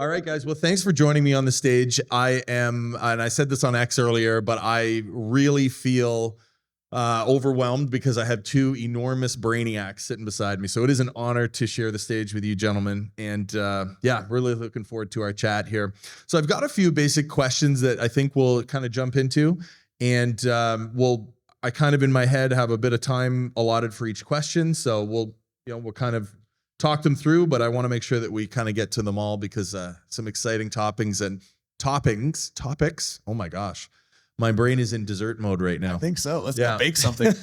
All right, guys. Well, thanks for joining me on the stage. I am, and I said this on X earlier, but I really feel overwhelmed because I have two enormous brainiacs sitting beside me. So it is an honor to share the stage with you, gentlemen. And yeah, really looking forward to our chat here. So I've got a few basic questions that I think we'll kind of jump into, and I kind of in my head have a bit of time allotted for each question. So we'll kind of talk them through, but I want to make sure that we kind of get to them all because some exciting topics. Oh my gosh, my brain is in dessert mode right now. I think so. Let's go bake something.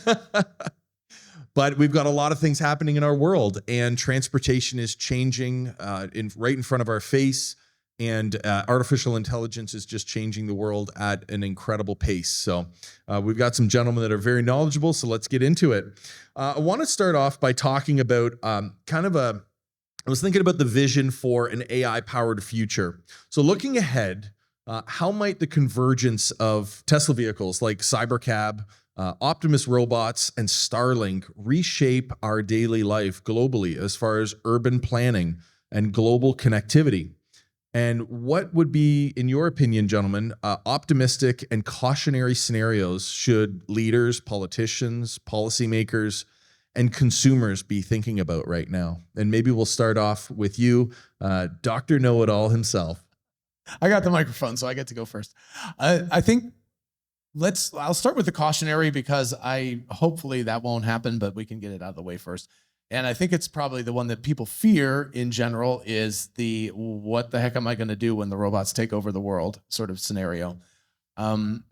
But we've got a lot of things happening in our world, and transportation is changing right in front of our face. And artificial intelligence is just changing the world at an incredible pace. So we've got some gentlemen that are very knowledgeable. So let's get into it. I want to start off by talking about I was thinking about the vision for an AI-powered future. So looking ahead, how might the convergence of Tesla vehicles like Cybercab, Optimus robots, and Starlink reshape our daily life globally as far as urban planning and global connectivity? And what would be, in your opinion, gentlemen, optimistic and cautionary scenarios should leaders, politicians, policymakers, and consumers be thinking about right now? And maybe we'll start off with you, Dr. Know-It-All himself. I got the microphone, so I get to go first. I think I'll start with the cautionary because hopefully that won't happen, but we can get it out of the way first. And I think it's probably the one that people fear in general is the what the heck am I going to do when the robots take over the world sort of scenario. The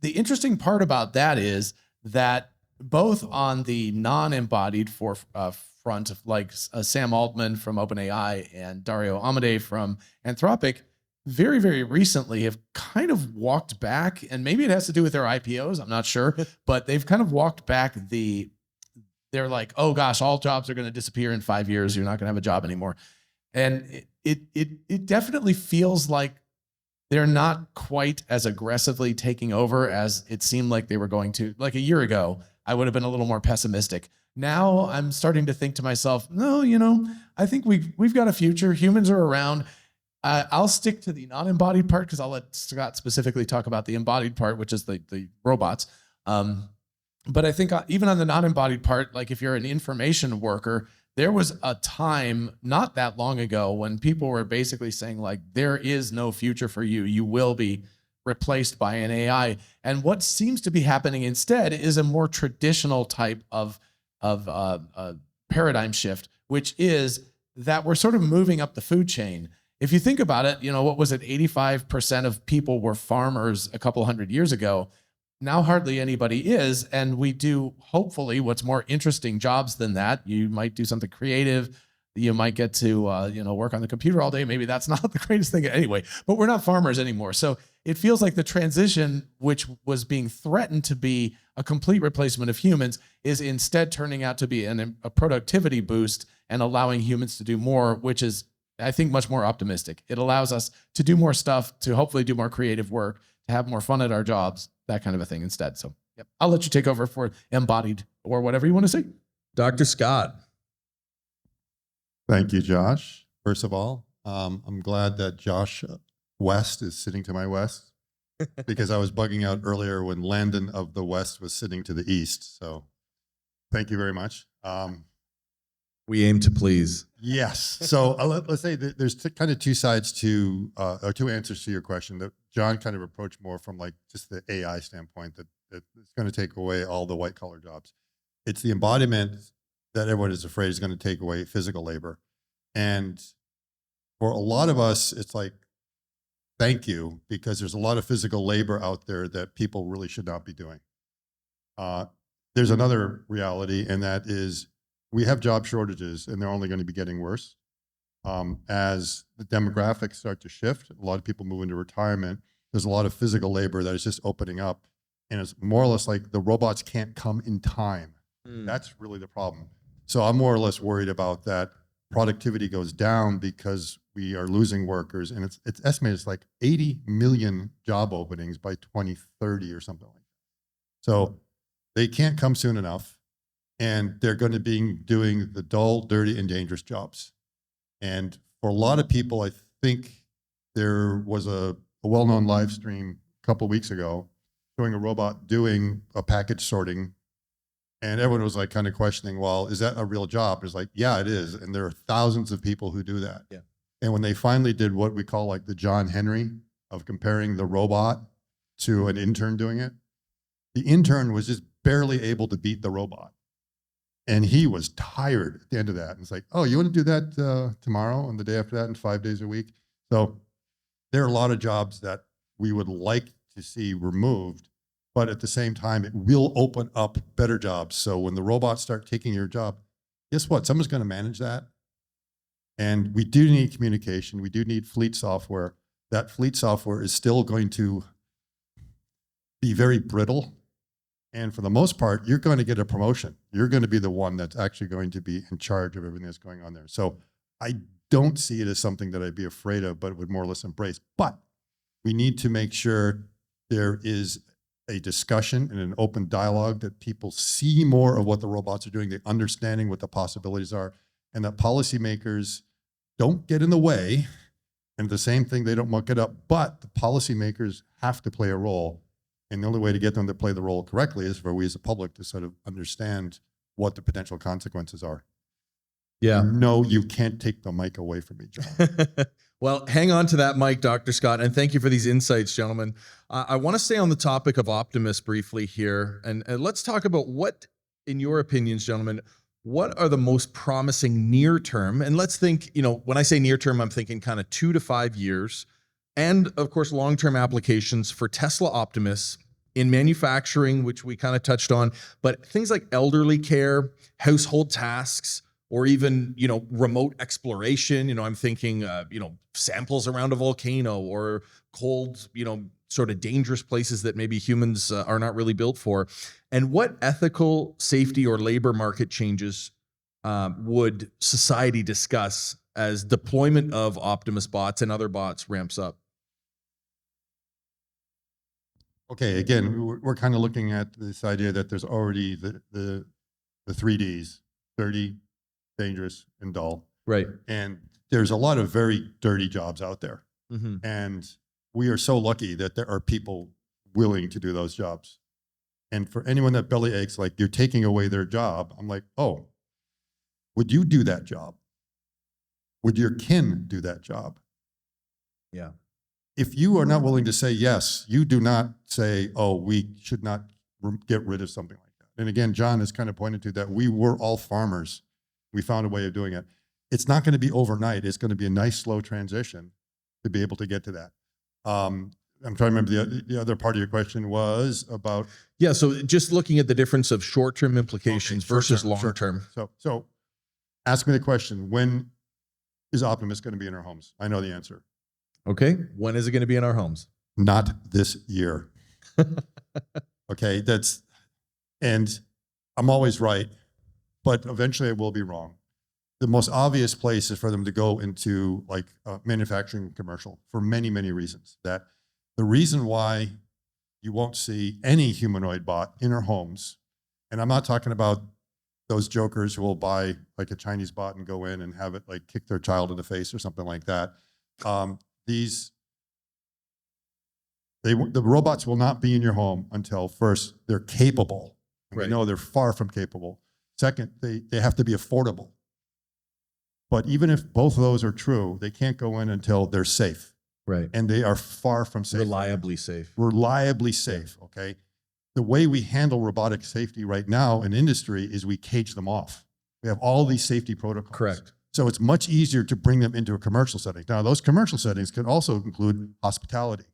interesting part about that is that both on the non-embodied front, like Sam Altman from OpenAI and Dario Amodei from Anthropic, very, very recently have kind of walked back, and maybe it has to do with their IPOs, I'm not sure, but they've kind of walked back they're like, oh gosh, all jobs are going to disappear in 5 years. You're not going to have a job anymore. And it definitely feels like they're not quite as aggressively taking over as it seemed like they were going to. Like a year ago, I would have been a little more pessimistic. Now I'm starting to think to myself, no, I think we've got a future. Humans are around. I'll stick to the non-embodied part because I'll let Scott specifically talk about the embodied part, which is the robots. But I think even on the non-embodied part, like if you're an information worker, there was a time not that long ago when people were basically saying like, there is no future for you. You will be replaced by an AI. And what seems to be happening instead is a more traditional type of paradigm shift, which is that we're sort of moving up the food chain. If you think about it, what was it? 85% of people were farmers a couple hundred years ago. Now hardly anybody is, and we do hopefully what's more interesting jobs than that. You might do something creative. You might get to work on the computer all day. Maybe that's not the greatest thing anyway, but we're not farmers anymore. So it feels like the transition, which was being threatened to be a complete replacement of humans, is instead turning out to be a productivity boost and allowing humans to do more, which is, I think, much more optimistic. It allows us to do more stuff, to hopefully do more creative work, to have more fun at our jobs, that kind of a thing instead. So yep, I'll let you take over for embodied or whatever you want to say. Dr. Scott. Thank you, Josh. First of all, I'm glad that Josh West is sitting to my west because I was bugging out earlier when Landon of the West was sitting to the east. So thank you very much. We aim to please. Yes. So let's say that there's kind of two sides to, or two answers to your question that John kind of approached more from like just the AI standpoint that it's going to take away all the white collar jobs. It's the embodiment that everyone is afraid is going to take away physical labor. And for a lot of us, it's like, thank you, because there's a lot of physical labor out there that people really should not be doing. There's another reality, and that is we have job shortages, and they're only going to be getting worse. As the demographics start to shift, a lot of people move into retirement. There's a lot of physical labor that is just opening up, and it's more or less like the robots can't come in time. That's really the problem. So I'm more or less worried about that. Productivity goes down because we are losing workers, and it's estimated it's like 80 million job openings by 2030 or something like that. So they can't come soon enough, and they're going to be doing the dull, dirty, and dangerous jobs. And for a lot of people, I think there was a well-known live stream a couple of weeks ago showing a robot doing a package sorting. And everyone was like kind of questioning, well, is that a real job? It's like, yeah, it is. And there are thousands of people who do that. Yeah. And when they finally did what we call like the John Henry of comparing the robot to an intern doing it, the intern was just barely able to beat the robot. And he was tired at the end of that. And it's like, oh, you want to do that tomorrow and the day after that and 5 days a week? So there are a lot of jobs that we would like to see removed, but at the same time, it will open up better jobs. So when the robots start taking your job, guess what? Someone's going to manage that. And we do need communication. We do need fleet software. That fleet software is still going to be very brittle. And for the most part, you're going to get a promotion. You're going to be the one that's actually going to be in charge of everything that's going on there. So I don't see it as something that I'd be afraid of, but would more or less embrace. But we need to make sure there is a discussion and an open dialogue, that people see more of what the robots are doing, they're understanding what the possibilities are, and that policymakers don't get in the way. And the same thing, they don't muck it up, but the policymakers have to play a role. And the only way to get them to play the role correctly is for we as a public to sort of understand what the potential consequences are. Yeah. No, you can't take the mic away from me, John. Well, hang on to that mic, Dr. Scott, and thank you for these insights, gentlemen. I want to stay on the topic of Optimus briefly here, and let's talk about what, in your opinions, gentlemen, what are the most promising near term? And let's think, when I say near term, I'm thinking kind of 2 to 5 years, and of course, long-term applications for Tesla Optimus in manufacturing, which we kind of touched on, but things like elderly care, household tasks, or even, remote exploration. I'm thinking, samples around a volcano or cold, sort of dangerous places that maybe humans are not really built for. And what ethical, safety, or labor market changes would society discuss as deployment of Optimus bots and other bots ramps up? Okay, again, we're kind of looking at this idea that there's already the 3Ds, dirty, dangerous, and dull. Right. And there's a lot of very dirty jobs out there. Mm-hmm. And we are so lucky that there are people willing to do those jobs. And for anyone that belly aches, like you're taking away their job, I'm like, oh, would you do that job? Would your kin do that job? Yeah. If you are not willing to say yes, you do not say, oh, we should not get rid of something like that. And again, John has kind of pointed to that we were all farmers. We found a way of doing it. It's not going to be overnight. It's going to be a nice, slow transition to be able to get to that. I'm trying to remember the other part of your question was about. Yeah, so just looking at the difference of short-term implications versus long-term. So ask me the question, when is Optimus going to be in our homes? I know the answer. Okay, when is it going to be in our homes? Not this year. Okay, and I'm always right, but eventually I will be wrong. The most obvious place is for them to go into like manufacturing commercial for many, many reasons. That the reason why you won't see any humanoid bot in our homes, and I'm not talking about those jokers who will buy like a Chinese bot and go in and have it like kick their child in the face or something like that. The robots will not be in your home until first they're capable. And Right. we know they're far from capable. Second, they have to be affordable. But even if both of those are true, they can't go in until they're safe. Right. And they are far from safe. Reliably safe. Reliably safe, okay? The way we handle robotic safety right now in industry is we cage them off. We have all these safety protocols. Correct. So it's much easier to bring them into a commercial setting. Now, those commercial settings can also include hospitality.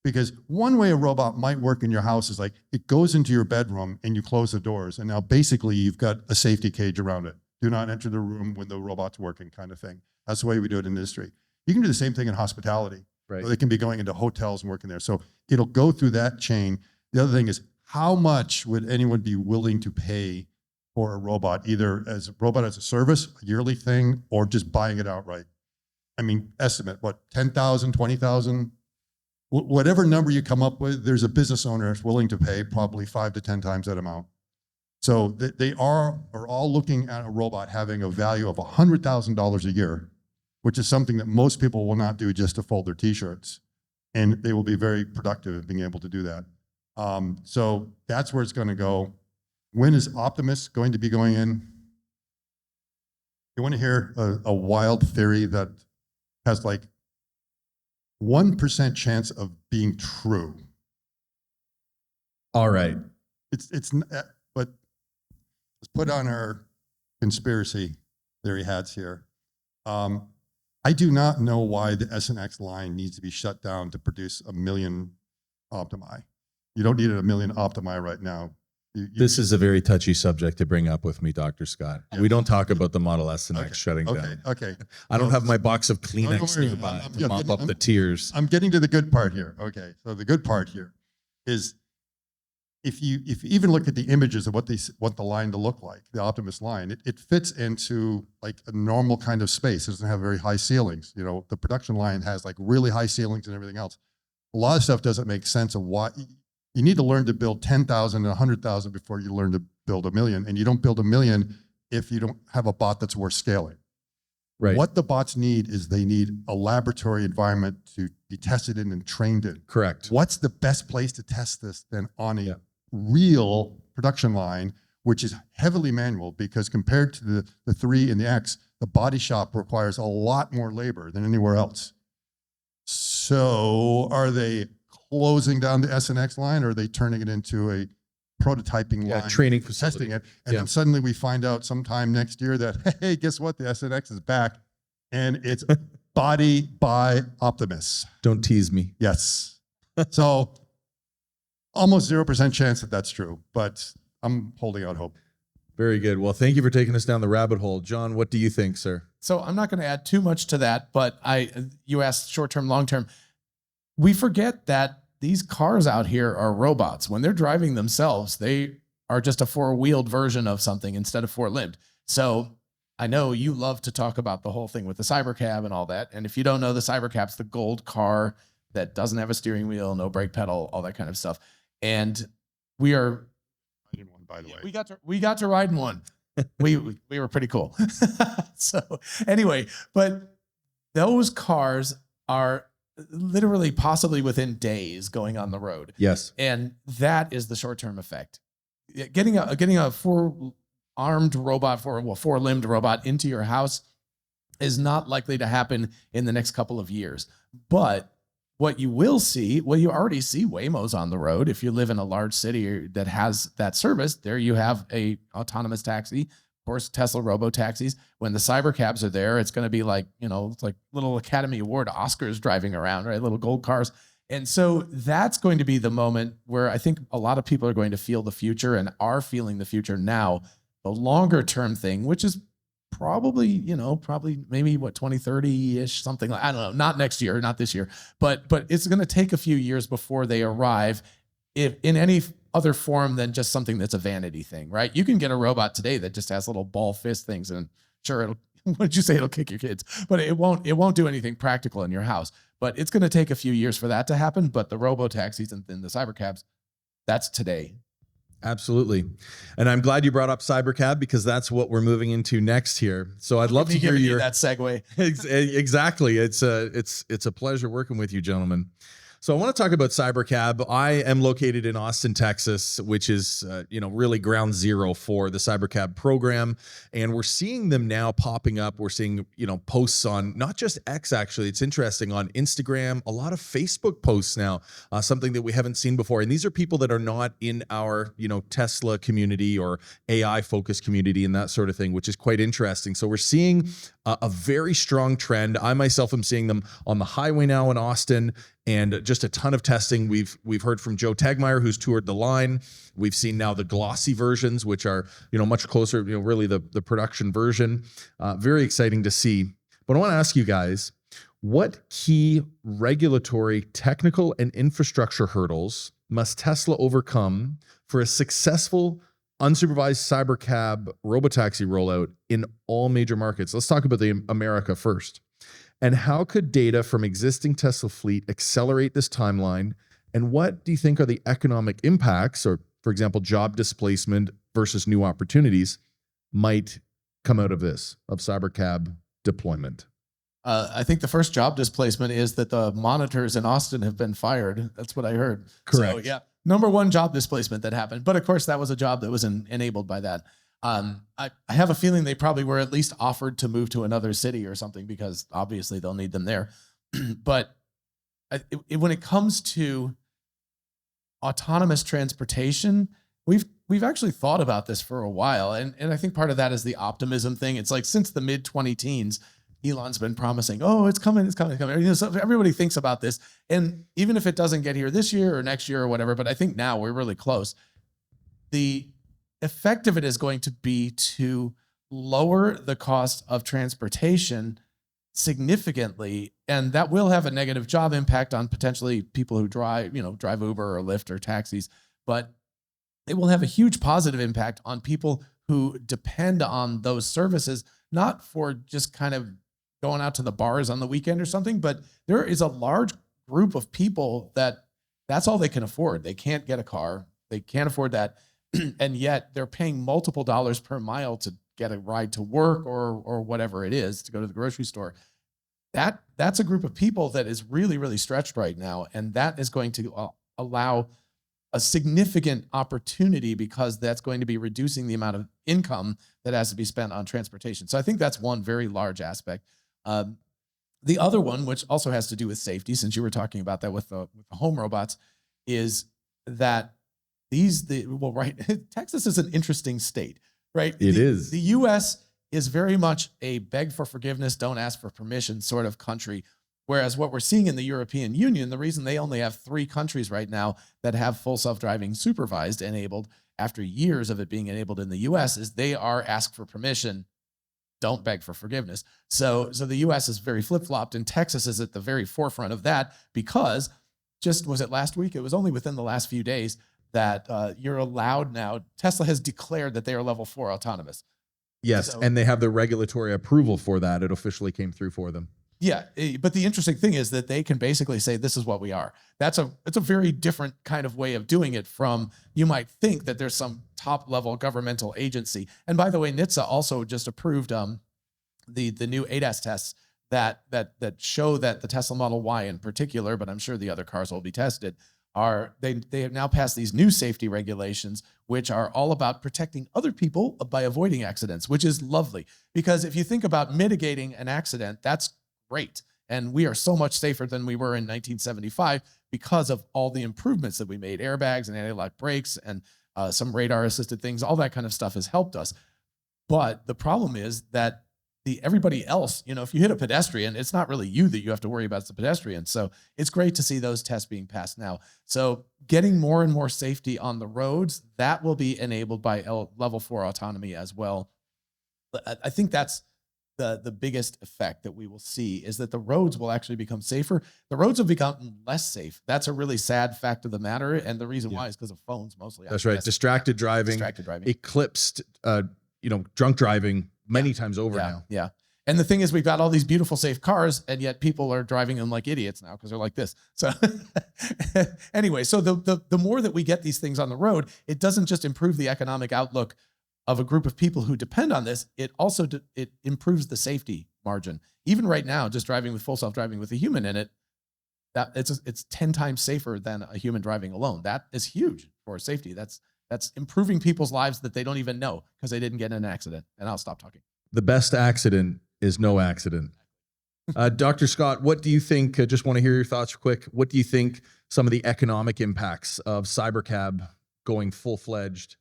Because one way a robot might work in your house is like it goes into your bedroom and you close the doors. And now basically you've got a safety cage around it. Do not enter the room when the robot's working kind of thing. That's the way we do it in industry. You can do the same thing in hospitality. Right. So they can be going into hotels and working there. So it'll go through that chain. The other thing is, how much would anyone be willing to pay for a robot, either as a robot as a service, a yearly thing, or just buying it outright? I mean, estimate, what, 10,000, 20,000? Whatever number you come up with, there's a business owner that's willing to pay probably 5 to 10 times that amount. So they are all looking at a robot having a value of $100,000 a year. which is something that most people will not do just to fold their t-shirts. And they will be very productive at being able to do that. So that's where it's going to go. When is Optimus going to be going in? You want to hear a wild theory that has like 1% chance of being true. All right. But let's put on our conspiracy theory hats here. I do not know why the SNX line needs to be shut down to produce 1 million Optimi. You don't need 1 million Optimi right now. This is a very touchy subject to bring up with me, Dr. Scott. Yeah. We don't talk about the Model S and X shutting down. Okay. I don't have my box of Kleenex worry. nearby to mop up the tears. I'm getting to the good part here. Okay, so the good part here is if you even look at the images of what they want the line to look like, the Optimus line, it fits into like a normal kind of space. It doesn't have very high ceilings. You know, the production line has like really high ceilings and everything else. A lot of stuff doesn't make sense of why. You need to learn to build 10,000 and 100,000 before you learn to build 1 million. And you don't build 1 million if you don't have a bot that's worth scaling. Right. What the bots need is they need a laboratory environment to be tested in and trained in. Correct. What's the best place to test this than on a real production line, which is heavily manual, because compared to the 3 and the X, the body shop requires a lot more labor than anywhere else. So are they closing down the SNX line, or are they turning it into a prototyping line, training facility, testing it, and then suddenly we find out sometime next year that, hey, guess what? The SNX is back, and it's body by Optimus. Don't tease me. Yes. So almost 0% chance that that's true, but I'm holding out hope. Very good. Well, thank you for taking us down the rabbit hole. John, what do you think, sir? So I'm not going to add too much to that, but you asked short-term, long-term. We forget that these cars out here are robots. When they're driving themselves, they are just a 4-wheeled version of something instead of 4-limbed. So I know you love to talk about the whole thing with the Cybercab and all that. And if you don't know, the Cybercab's the gold car that doesn't have a steering wheel, no brake pedal, all that kind of stuff. And we are, by the way, we got to ride in one. we were pretty cool. So anyway, but those cars are literally possibly within days going on the road. Yes. And that is the short-term effect. Getting a 4-armed robot, 4-limbed robot into your house is not likely to happen in the next couple of years. But what you will see, well, you already see Waymos on the road. If you live in a large city that has that service, there you have a autonomous taxi. Of course, Tesla robo-taxis. When the Cybercabs are there, it's going to be like, it's like little Academy Award Oscars driving around, right? Little gold cars. And so that's going to be the moment where I think a lot of people are going to feel the future and are feeling the future now. The longer term thing, which is probably maybe 2030-ish, something like, I don't know, not next year, not this year, but it's going to take a few years before they arrive, if in any other form than just something that's a vanity thing, right? You can get a robot today that just has little ball fist things, and sure, what did you say? It'll kick your kids, but it won't do anything practical in your house. But it's going to take a few years for that to happen. But the robo-taxis and then the Cybercabs, that's today. Absolutely. And I'm glad you brought up Cybercab, because that's what we're moving into next here. So I'd love to hear your that segue. Exactly. It's a pleasure working with you, gentlemen. So I want to talk about Cybercab. I am located in Austin, Texas, which is, really ground zero for the Cybercab program. And we're seeing them now popping up. We're seeing, posts on not just X, actually. It's interesting, on Instagram, a lot of Facebook posts now, something that we haven't seen before. And these are people that are not in our, Tesla community or AI focused community and that sort of thing, which is quite interesting. So we're seeing a very strong trend. I myself am seeing them on the highway now in Austin, and just a ton of testing. We've heard from Joe Tegmeyer, who's toured the line. We've seen now the glossy versions, which are much closer, really the production version. Very exciting to see. But I want to ask you guys, what key regulatory, technical, and infrastructure hurdles must Tesla overcome for a successful unsupervised Cybercab robotaxi rollout in all major markets? Let's talk about the America first. And how could data from existing Tesla fleet accelerate this timeline? And what do you think are the economic impacts, or, for example, job displacement versus new opportunities, might come out of this, of Cybercab deployment? I think the first job displacement is that the monitors in Austin have been fired. That's what I heard. Correct. So yeah, number one job displacement that happened. But of course, that was a job that was enabled by that. I have a feeling they probably were at least offered to move to another city or something, because obviously they'll need them there. But when it comes to autonomous transportation, we've actually thought about this for a while. And I think part of that is the optimism thing. It's like since the mid 2010s, Elon's been promising, oh, it's coming, it's coming, it's coming. You know, so everybody thinks about this. And even if it doesn't get here this year or next year or whatever, but I think now we're really close. The effect of it is going to be to lower the cost of transportation significantly. And that will have a negative job impact on potentially people who drive Uber or Lyft or taxis. But it will have a huge positive impact on people who depend on those services, not for just kind of going out to the bars on the weekend or something, but there is a large group of people that's all they can afford. They can't get a car. They can't afford that. And yet they're paying multiple dollars per mile to get a ride to work or whatever it is, to go to the grocery store. That's a group of people that is really, really stretched right now. And that is going to allow a significant opportunity, because that's going to be reducing the amount of income that has to be spent on transportation. So I think that's one very large aspect. The other one, which also has to do with safety, since you were talking about that with the home robots, is that Texas is an interesting state, right? It is. The U.S. is very much a beg for forgiveness, don't ask for permission sort of country. Whereas what we're seeing in the European Union, the reason they only have 3 countries right now that have full self-driving supervised enabled after years of it being enabled in the US is they are ask for permission, don't beg for forgiveness. So the US is very flip-flopped, and Texas is at the very forefront of that, because was it last week? It was only within the last few days that you're allowed now. Tesla has declared that they are level 4 autonomous. Yes, and they have the regulatory approval for that. It officially came through for them. Yeah, but the interesting thing is that they can basically say, this is what we are. It's a very different kind of way of doing it from, you might think that there's some top level governmental agency. And by the way, NHTSA also just approved the new ADAS tests that show that the Tesla Model Y in particular, but I'm sure the other cars will be tested, they have now passed these new safety regulations, which are all about protecting other people by avoiding accidents, which is lovely. Because if you think about mitigating an accident, that's great. And we are so much safer than we were in 1975 because of all the improvements that we made. Airbags and anti-lock brakes and some radar assisted things, all that kind of stuff has helped us. But the problem is that everybody else, if you hit a pedestrian, it's not really you that you have to worry about, it's the pedestrian. So it's great to see those tests being passed now. So getting more and more safety on the roads, that will be enabled by level 4 autonomy as well. I think that's the biggest effect that we will see, is that the roads will actually become safer. The roads have become less safe. That's a really sad fact of the matter. And the reason why is because of phones mostly. That's right. Distracted driving eclipsed, drunk driving many times over now. Yeah. And the thing is, we've got all these beautiful, safe cars, and yet people are driving them like idiots now because they're like this. So anyway, so the more that we get these things on the road, it doesn't just improve the economic outlook of a group of people who depend on this, it also it improves the safety margin. Even right now, just driving with full self-driving with a human in it, that it's 10 times safer than a human driving alone. That is huge for safety. That's improving people's lives that they don't even know because they didn't get in an accident. And I'll stop talking. The best accident is no accident. Dr. Scott, what do you think? Just want to hear your thoughts quick. What do you think some of the economic impacts of Cybercab going full-fledged,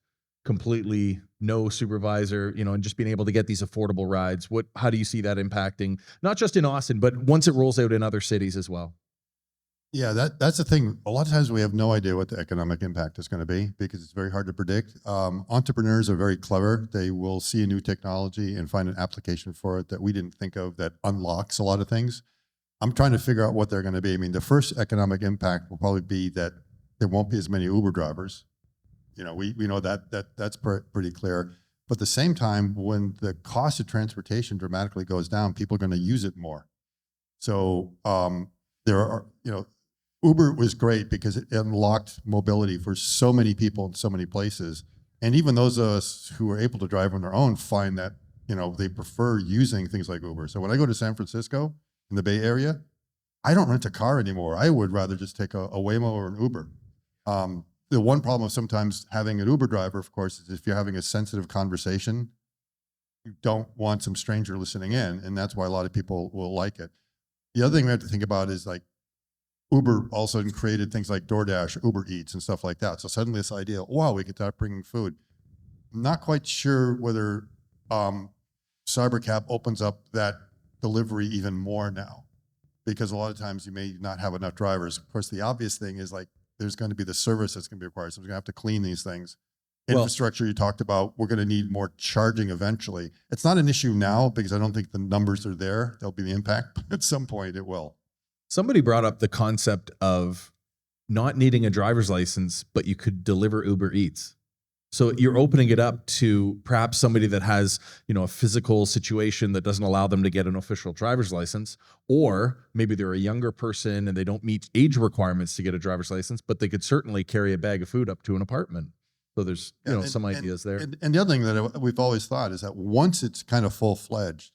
completely no supervisor, and just being able to get these affordable rides? How do you see that impacting, not just in Austin, but once it rolls out in other cities as well? Yeah, that's the thing. A lot of times we have no idea what the economic impact is going to be because it's very hard to predict. Entrepreneurs are very clever. They will see a new technology and find an application for it that we didn't think of that unlocks a lot of things. I'm trying to figure out what they're going to be. I mean, the first economic impact will probably be that there won't be as many Uber drivers. We know that's pretty clear. But at the same time, when the cost of transportation dramatically goes down, people are going to use it more. So there are, Uber was great because it unlocked mobility for so many people in so many places. And even those of us who are able to drive on their own find that, they prefer using things like Uber. So when I go to San Francisco, in the Bay Area, I don't rent a car anymore. I would rather just take a Waymo or an Uber. The one problem of sometimes having an Uber driver, of course, is if you're having a sensitive conversation, you don't want some stranger listening in, and that's why a lot of people will like it. The other thing we have to think about is like Uber also created things like DoorDash, Uber Eats, and stuff like that. So suddenly this idea, wow, we could start bringing food. I'm not quite sure whether CyberCab opens up that delivery even more now, because a lot of times you may not have enough drivers. Of course, the obvious thing is like there's going to be the service that's going to be required. So we're going to have to clean these things. Infrastructure you talked about, we're going to need more charging eventually. It's not an issue now because I don't think the numbers are there. There'll be the impact, but at some point it will. Somebody brought up the concept of not needing a driver's license, but you could deliver Uber Eats. So you're opening it up to perhaps somebody that has, a physical situation that doesn't allow them to get an official driver's license, or maybe they're a younger person and they don't meet age requirements to get a driver's license, but they could certainly carry a bag of food up to an apartment. So there's, some ideas there. And the other thing that we've always thought is that once it's kind of full-fledged,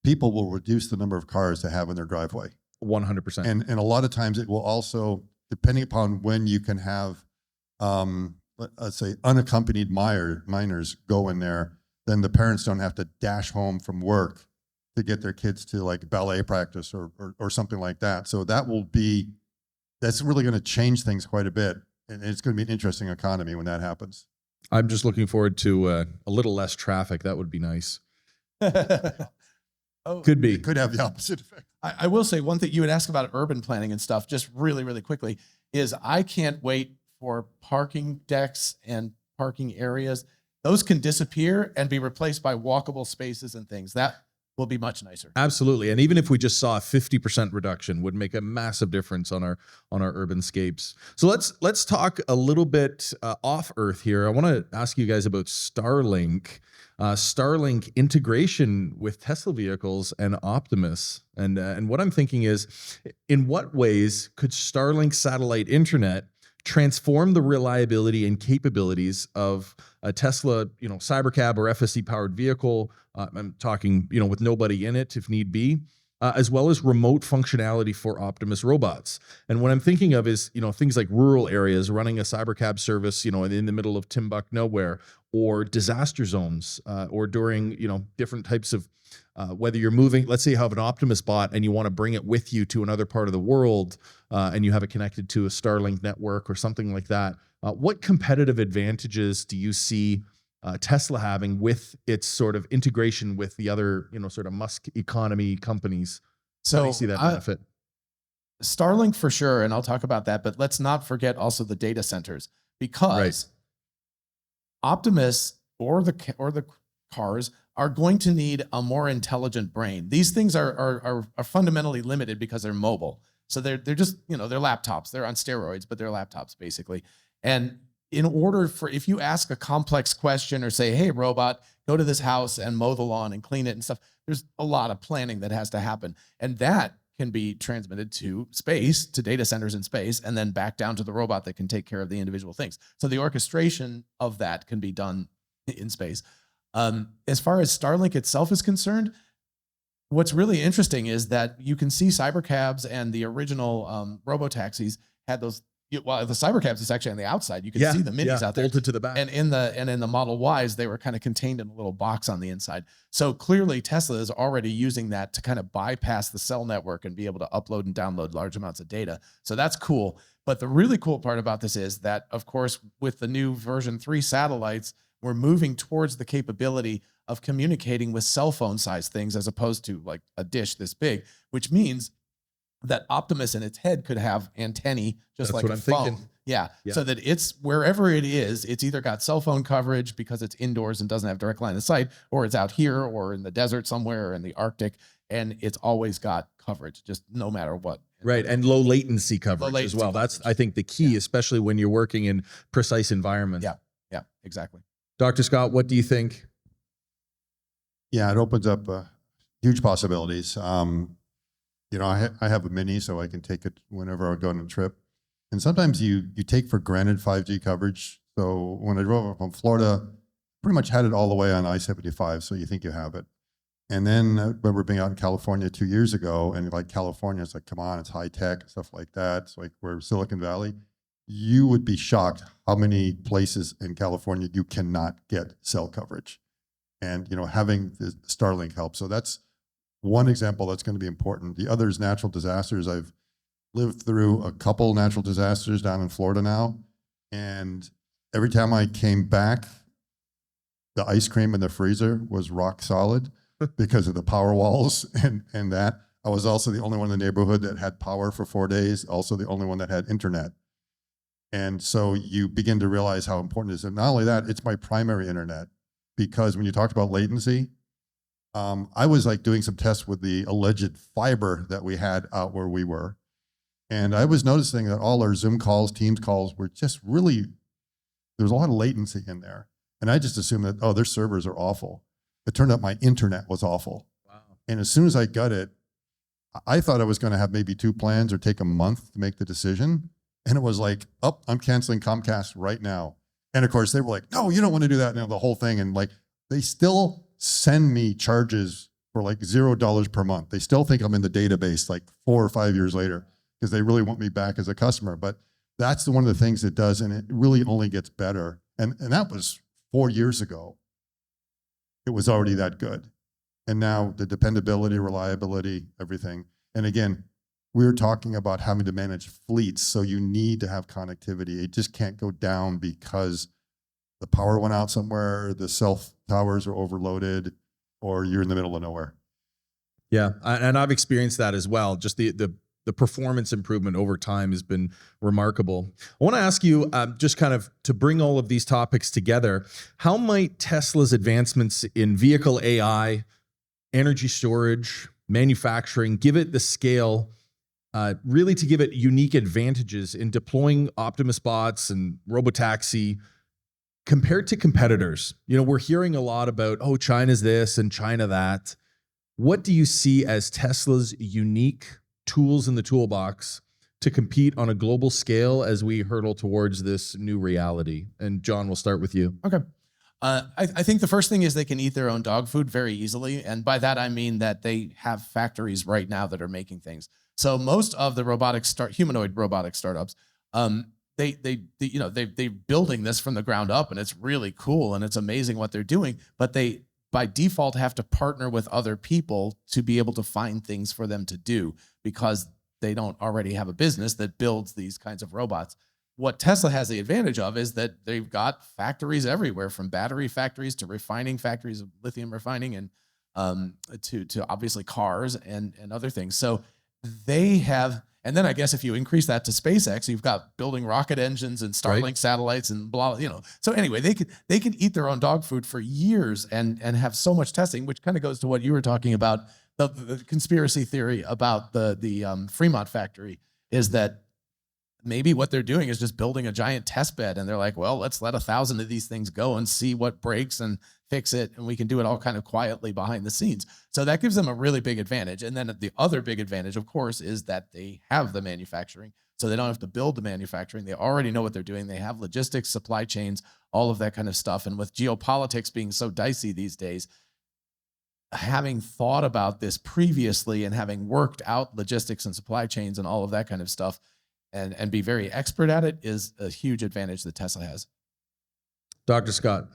people will reduce the number of cars they have in their driveway. 100%. And a lot of times it will also, depending upon when you can have, let's say, unaccompanied minors go in there, then the parents don't have to dash home from work to get their kids to like ballet practice or something like that. So that's really going to change things quite a bit. And it's going to be an interesting economy when that happens. I'm just looking forward to a little less traffic. That would be nice. Could be. It could have the opposite effect. I will say one thing you had asked about urban planning and stuff, just really, really quickly, is I can't wait for parking decks and parking areas. Those can disappear and be replaced by walkable spaces and things. That will be much nicer. Absolutely. And even if we just saw a 50% reduction, would make a massive difference on our urban scapes. So let's talk a little bit off Earth here. I want to ask you guys about Starlink. Starlink integration with Tesla vehicles and Optimus. And what I'm thinking is, in what ways could Starlink satellite internet transform the reliability and capabilities of a Tesla, Cybercab or FSD powered vehicle? I'm talking, with nobody in it if need be, as well as remote functionality for Optimus robots. And what I'm thinking of is, things like rural areas running a Cybercab service, in the middle of Timbuk nowhere, or disaster zones, or during, different types of, whether you're moving, let's say you have an Optimus bot and you want to bring it with you to another part of the world, and you have it connected to a Starlink network or something like that. What competitive advantages do you see Tesla having with its sort of integration with the other, sort of Musk economy companies? So how do you see that benefit? Starlink for sure, and I'll talk about that, but let's not forget also the data centers, because Optimus or the cars are going to need a more intelligent brain. These things are fundamentally limited because they're mobile. So they're just, they're laptops. They're on steroids, but they're laptops basically. And in order for, if you ask a complex question or say, hey, robot, go to this house and mow the lawn and clean it and stuff, there's a lot of planning that has to happen. And that can be transmitted to space, to data centers in space, and then back down to the robot that can take care of the individual things. So the orchestration of that can be done in space. As far as Starlink itself is concerned, what's really interesting is that you can see cybercabs and the original robotaxis had those. Well, the cybercabs is actually on the outside. You can see the minis out there, bolted to the back. And in the Model Ys, they were kind of contained in a little box on the inside. So clearly, Tesla is already using that to kind of bypass the cell network and be able to upload and download large amounts of data. So that's cool. But the really cool part about this is that, of course, with the new version 3 satellites, we're moving towards the capability of communicating with cell phone size things as opposed to like a dish this big, which means that Optimus in its head could have antennae just like a phone. Thinking. Yeah. So that it's wherever it is, it's either got cell phone coverage because it's indoors and doesn't have direct line of sight, or it's out here or in the desert somewhere or in the Arctic, and it's always got coverage, just no matter what. Right. And low latency coverage as well. That's, I think, the key, especially when you're working in precise environments. Yeah, exactly. Dr. Scott, what do you think? Yeah, it opens up huge possibilities. I have a Mini, so I can take it whenever I go on a trip. And sometimes you take for granted 5G coverage. So when I drove up from Florida, pretty much had it all the way on I-75, so you think you have it. And then I remember being out in California 2 years ago, and like California, it's like, come on, it's high tech, stuff like that. It's like we're Silicon Valley. You would be shocked how many places in California you cannot get cell coverage. And, having the Starlink help. So that's one example that's going to be important. The other is natural disasters. I've lived through a couple natural disasters down in Florida now. And every time I came back, the ice cream in the freezer was rock solid because of the power walls and that. I was also the only one in the neighborhood that had power for 4 days, also the only one that had internet. And so you begin to realize how important it is. And not only that, it's my primary internet, because when you talked about latency, I was like doing some tests with the alleged fiber that we had out where we were. And I was noticing that all our Zoom calls, Teams calls were just really, there was a lot of latency in there. And I just assumed that, their servers are awful. It turned out my internet was awful. Wow. And as soon as I got it, I thought I was going to have maybe 2 plans or take a month to make the decision. And it was like, I'm canceling Comcast right now. And of course they were like, no, you don't want to do that. The whole thing. And like, they still send me charges for like $0 per month. They still think I'm in the database like 4 or 5 years later because they really want me back as a customer. But that's one of the things it does. And it really only gets better. And that was 4 years ago. It was already that good. And now the dependability, reliability, everything. And again, we're talking about having to manage fleets. So you need to have connectivity. It just can't go down because the power went out somewhere, the cell towers are overloaded, or you're in the middle of nowhere. Yeah, and I've experienced that as well. Just the performance improvement over time has been remarkable. I want to ask you, just kind of to bring all of these topics together, how might Tesla's advancements in vehicle AI, energy storage, manufacturing give it the scale, really to give it unique advantages in deploying Optimus bots and robotaxi compared to competitors? We're hearing a lot about, China's this and China that. What do you see as Tesla's unique tools in the toolbox to compete on a global scale as we hurtle towards this new reality? And John, we'll start with you. Okay. I think the first thing is they can eat their own dog food very easily. And by that, I mean that they have factories right now that are making things. So most of the humanoid robotic startups, they're building this from the ground up, and it's really cool and it's amazing what they're doing. But they, by default, have to partner with other people to be able to find things for them to do because they don't already have a business that builds these kinds of robots. What Tesla has the advantage of is that they've got factories everywhere, from battery factories to refining factories of lithium refining, and to obviously cars and other things. So they have, and then I guess if you increase that to SpaceX, you've got building rocket engines and Starlink satellites and blah, So anyway, they can eat their own dog food for years and have so much testing, which kind of goes to what you were talking about, the conspiracy theory about the Fremont factory, is that maybe what they're doing is just building a giant test bed, and they're like, well, let's let 1,000 of these things go and see what breaks and fix it, and we can do it all kind of quietly behind the scenes. So that gives them a really big advantage. And then the other big advantage, of course, is that they have the manufacturing, so they don't have to build the manufacturing. They already know what they're doing. They have logistics, supply chains, all of that kind of stuff. And with geopolitics being so dicey these days, having thought about this previously and having worked out logistics and supply chains and all of that kind of stuff, and be very expert at it, is a huge advantage that Tesla has. Dr. Scott,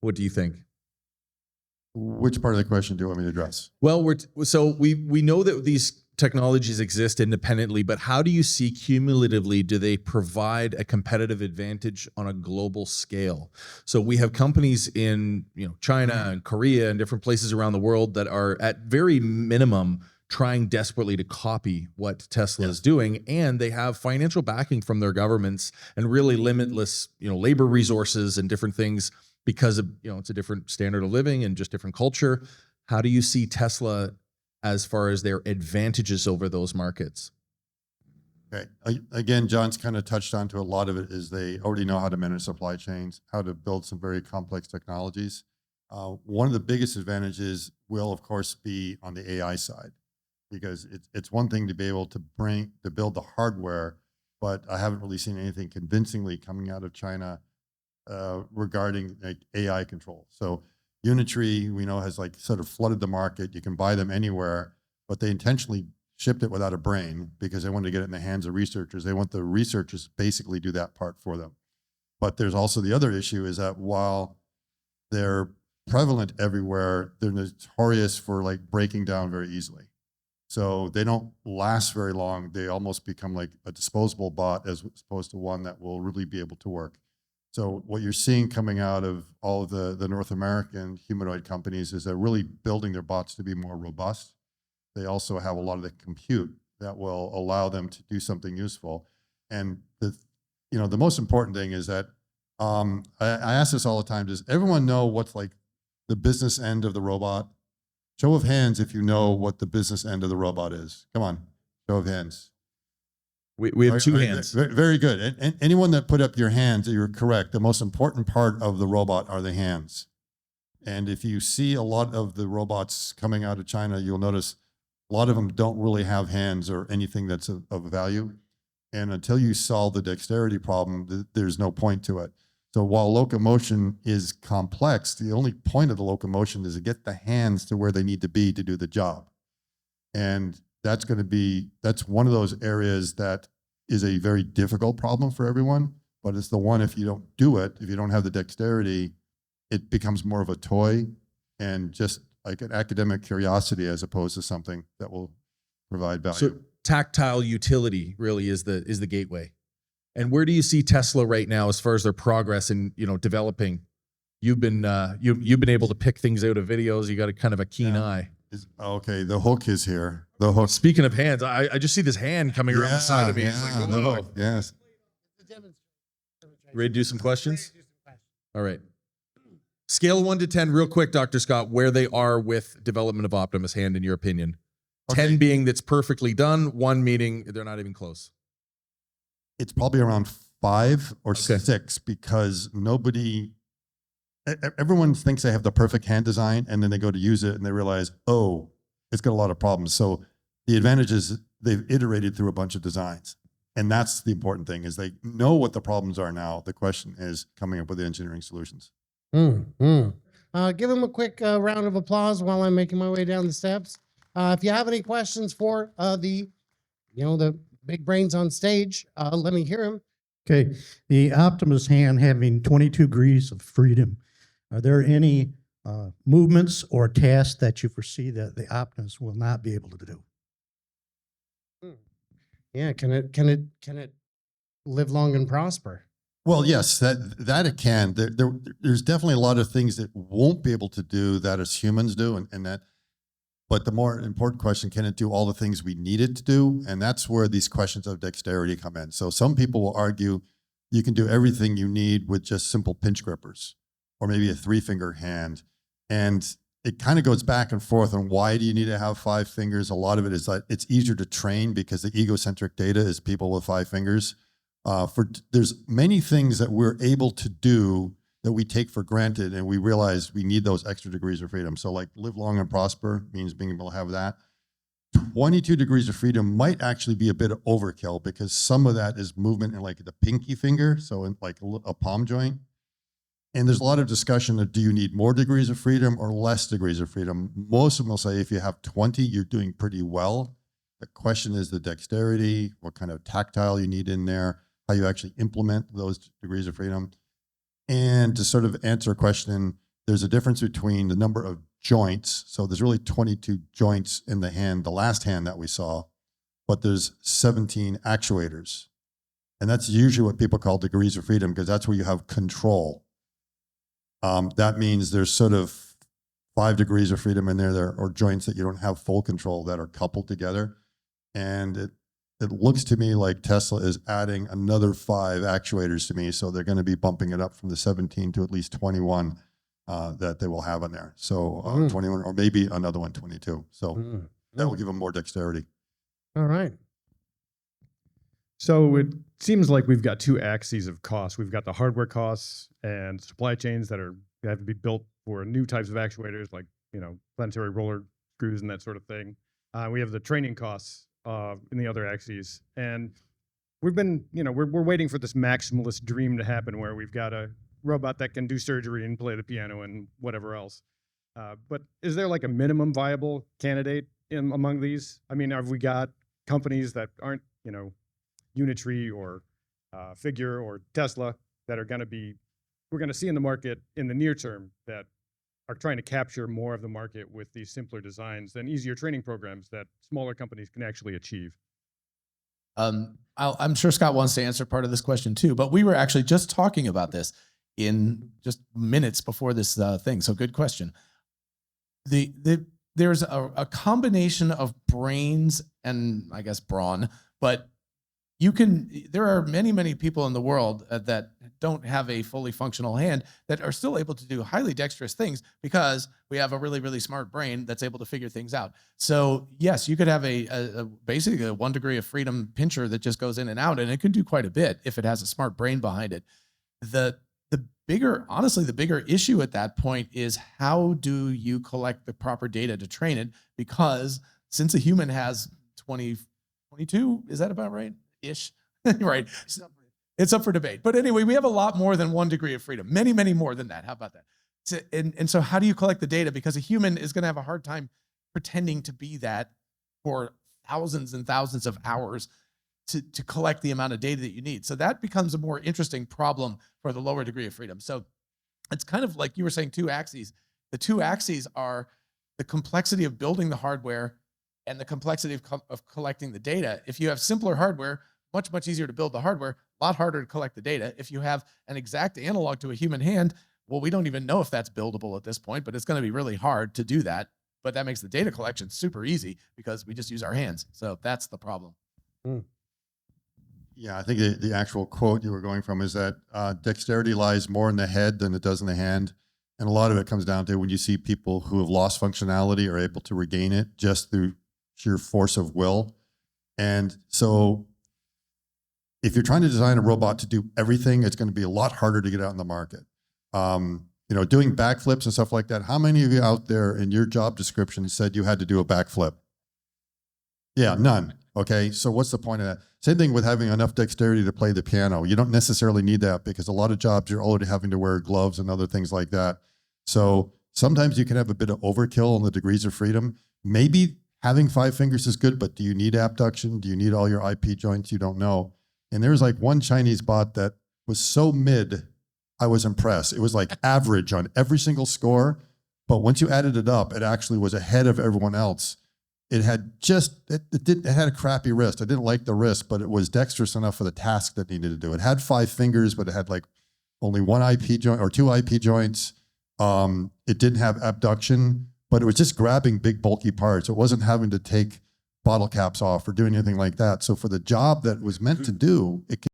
what do you think? Which part of the question do you want me to address? Well, we know that these technologies exist independently, but how do you see cumulatively, do they provide a competitive advantage on a global scale? So we have companies in China and Korea and different places around the world that are at very minimum trying desperately to copy what Tesla is doing, and they have financial backing from their governments and really limitless, labor resources and different things because of, it's a different standard of living and just different culture. How do you see Tesla as far as their advantages over those markets? Okay. Again, John's kind of touched on to a lot of it is they already know how to manage supply chains, how to build some very complex technologies. One of the biggest advantages will, of course, be on the AI side, because it's one thing to be able to build the hardware, but I haven't really seen anything convincingly coming out of China regarding like AI control. So Unitree, we know, has like sort of flooded the market. You can buy them anywhere, but they intentionally shipped it without a brain because they wanted to get it in the hands of researchers. They want the researchers to basically do that part for them. But there's also the other issue is that while they're prevalent everywhere, they're notorious for like breaking down very easily. So they don't last very long. They almost become like a disposable bot as opposed to one that will really be able to work. So what you're seeing coming out of all of the North American humanoid companies is they're really building their bots to be more robust. They also have a lot of the compute that will allow them to do something useful. And the most important thing is that I ask this all the time, does everyone know what's like the business end of the robot? Show of hands if you know what the business end of the robot is. Come on, show of hands. We have two hands. Very good. And anyone that put up your hands, you're correct. The most important part of the robot are the hands. And if you see a lot of the robots coming out of China, you'll notice a lot of them don't really have hands or anything that's of value. And until you solve the dexterity problem, there's no point to it. So while locomotion is complex, the only point of the locomotion is to get the hands to where they need to be to do the job. And that's one of those areas that is a very difficult problem for everyone, but it's the one, if you don't do it, if you don't have the dexterity, it becomes more of a toy and just like an academic curiosity as opposed to something that will provide value. So tactile utility really is the gateway. And where do you see Tesla right now as far as their progress in developing? You've been able to pick things out of videos. You got a kind of a keen eye. Okay, the hook is here. The hook. Speaking of hands, I just see this hand coming around the side of me. It's like, the whoa. hook, yes. Ready to do some questions? All right. Scale of 1 to 10, real quick, Dr. Scott, where they are with development of Optimus Hand, in your opinion. Okay. 10 being that's perfectly done, 1 meaning they're not even close. It's probably around 5 or Okay. 6 because everyone thinks they have the perfect hand design and then they go to use it and they realize, oh, it's got a lot of problems. So the advantage is they've iterated through a bunch of designs. And that's the important thing, is they know what the problems are now. The question is coming up with the engineering solutions. Give him a quick round of applause while I'm making my way down the steps. If you have any questions for the big brains on stage, let me hear him. Okay, the Optimus hand having 22 degrees of freedom. Are there any movements or tasks that you foresee that the Optimus will not be able to do? Yeah, can it live long and prosper? Well, yes, that it can. There's definitely a lot of things that won't be able to do that as humans do, and that. But the more important question, can it do all the things we need it to do? And that's where these questions of dexterity come in. So some people will argue you can do everything you need with just simple pinch grippers or maybe a 3-finger hand. And it kind of goes back and forth on why do you need to have 5 fingers? A lot of it is that it's easier to train because the egocentric data is people with 5 fingers. There's many things that we're able to do that we take for granted, and we realize we need those extra degrees of freedom. So like live long and prosper means being able to have that. 22 degrees of freedom might actually be a bit of overkill because some of that is movement in like the pinky finger, so in like a palm joint. And there's a lot of discussion of do you need more degrees of freedom or less degrees of freedom? Most of them will say if you have 20, you're doing pretty well. The question is the dexterity, what kind of tactile you need in there, how you actually implement those degrees of freedom. And to sort of answer a question, there's a difference between the number of joints. So there's really 22 joints in the hand, the last hand that we saw, but there's 17 actuators. And that's usually what people call degrees of freedom because that's where you have control. That means there's sort of 5 degrees of freedom in there or joints that you don't have full control that are coupled together. And it looks to me like Tesla is adding another 5 actuators to me. So they're going to be bumping it up from the 17 to at least 21 that they will have in there. So 21 or maybe another one, 22. So that will give them more dexterity. All right. So it seems like we've got 2 axes of costs. We've got the hardware costs and supply chains that have to be built for new types of actuators, like planetary roller screws and that sort of thing. We have the training costs in the other axes, and we've been we're waiting for this maximalist dream to happen where we've got a robot that can do surgery and play the piano and whatever else. But is there like a minimum viable candidate among these? I mean, have we got companies that aren't, Unitree or Figure or Tesla that are going to be, we're going to see in the market in the near term that are trying to capture more of the market with these simpler designs and easier training programs that smaller companies can actually achieve? I'm sure Scott wants to answer part of this question too, but we were actually just talking about this in just minutes before this thing. So good question. There's a combination of brains and I guess brawn, but there are many people in the world that don't have a fully functional hand that are still able to do highly dexterous things because we have a really smart brain that's able to figure things out. So yes, you could have basically a 1 degree of freedom pincher that just goes in and out, and it can do quite a bit if it has a smart brain behind it. The bigger issue at that point is how do you collect the proper data to train it? Because since a human has 22, is that about right? Ish, right? It's up for debate. But anyway, we have a lot more than 1 degree of freedom, many more than that. How about that? And so how do you collect the data? Because a human is going to have a hard time pretending to be that for thousands and thousands of hours to collect the amount of data that you need. So that becomes a more interesting problem for the lower degree of freedom. So it's kind of like you were saying, 2 axes. The 2 axes are the complexity of building the hardware and the complexity of collecting the data. If you have simpler hardware, much easier to build the hardware, a lot harder to collect the data. If you have an exact analog to a human hand, well, we don't even know if that's buildable at this point, but it's going to be really hard to do that. But that makes the data collection super easy because we just use our hands. So that's the problem. Yeah, I think the actual quote you were going from is that dexterity lies more in the head than it does in the hand. And a lot of it comes down to when you see people who have lost functionality are able to regain it just through sheer force of will. And so if you're trying to design a robot to do everything, it's going to be a lot harder to get out in the market. Doing backflips and stuff like that. How many of you out there in your job description said you had to do a backflip? Yeah, none. Okay, so what's the point of that? Same thing with having enough dexterity to play the piano. You don't necessarily need that because a lot of jobs you're already having to wear gloves and other things like that. So sometimes you can have a bit of overkill on the degrees of freedom. Maybe having 5 fingers is good, but do you need abduction? Do you need all your IP joints? You don't know. And there was like one Chinese bot that was so mid, I was impressed. It was like average on every single score, but once you added it up, it actually was ahead of everyone else. It had it had a crappy wrist. I didn't like the wrist, but it was dexterous enough for the task that needed to do. It had 5 fingers, but it had like only 1 IP joint or 2 IP joints. It didn't have abduction, but it was just grabbing big bulky parts. It wasn't having to take bottle caps off or do anything like that. So for the job that it was meant to do, it